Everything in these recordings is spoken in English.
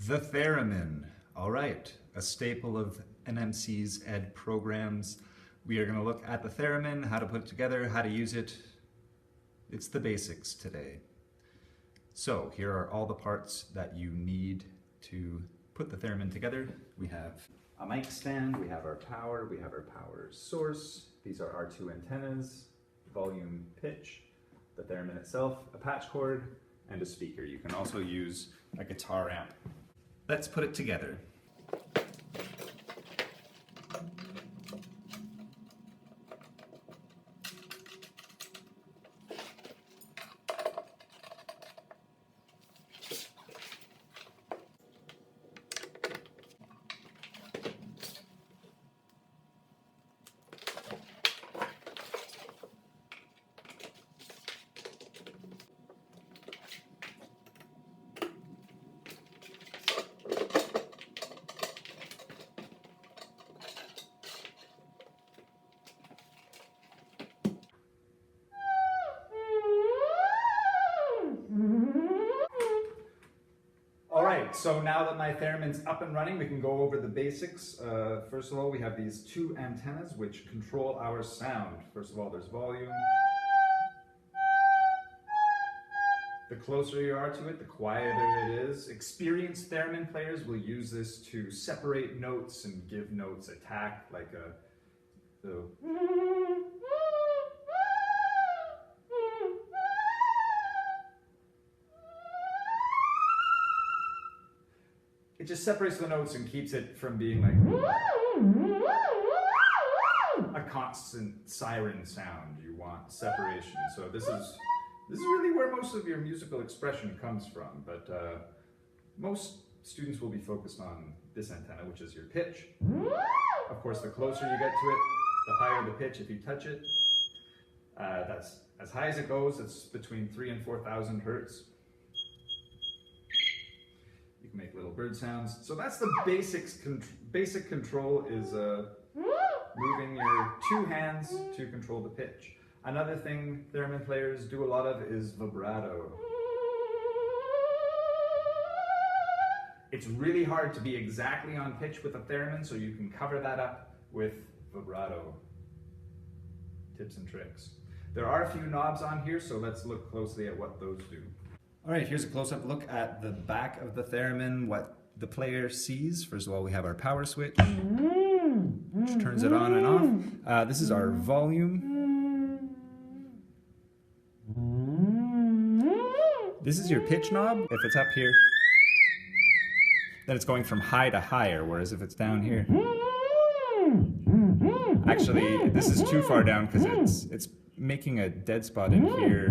The Theremin. All right, a staple of NMC's ed programs. We are going to look at the theremin, how to put it together, how to use it. It's the basics today. So here are all the parts that you need to put the theremin together. We have a mic stand, we have our power source. These are our two antennas, volume, pitch, the theremin itself, a patch cord, and a speaker. You can also use a guitar amp. Let's put it together. Alright, so now that my theremin's up and running, we can go over the basics. First of all, we have these two antennas which control our sound. First of all, there's volume. The closer you are to it, the quieter it is. Experienced theremin players will use this to separate notes and give notes attack, like it just separates the notes and keeps it from being like a constant siren sound. You want separation. So this is really where most of your musical expression comes from, but most students will be focused on this antenna, which is your pitch. Of course, the closer you get to it, the higher the pitch if you touch it. That's as high as it goes. It's between 3,000 and 4,000 hertz. You can make little bird sounds. So that's the basic control is moving your two hands to control the pitch. Another thing theremin players do a lot of is vibrato. It's really hard to be exactly on pitch with a theremin, so you can cover that up with vibrato tips and tricks. There are a few knobs on here, so let's look closely at what those do. All right, here's a close-up look at the back of the theremin, what the player sees. First of all, we have our power switch, which turns it on and off. This is our volume. This is your pitch knob. If it's up here, then it's going from high to higher, whereas if it's down here, actually, this is too far down because it's making a dead spot in here.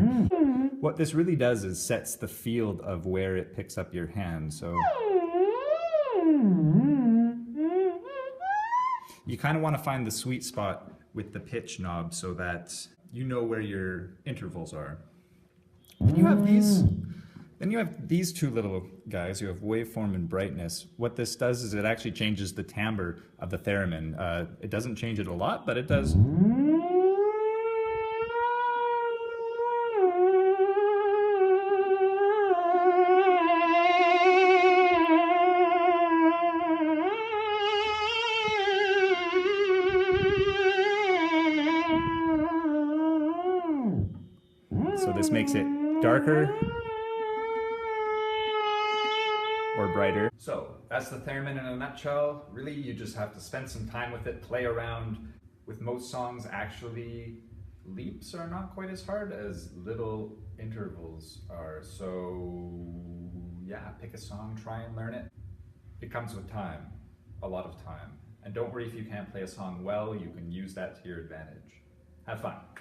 What this really does is sets the field of where it picks up your hand. So you kind of want to find the sweet spot with the pitch knob so that you know where your intervals are. Then you have these two little guys. You have waveform and brightness. What this does is it actually changes the timbre of the theremin. It doesn't change it a lot, but it does. So this makes it darker or brighter. So that's the theremin in a nutshell. Really, you just have to spend some time with it, play around. With most songs, actually, leaps are not quite as hard as little intervals are. So yeah, pick a song, try and learn it. It comes with time, a lot of time. And don't worry if you can't play a song well, you can use that to your advantage. Have fun.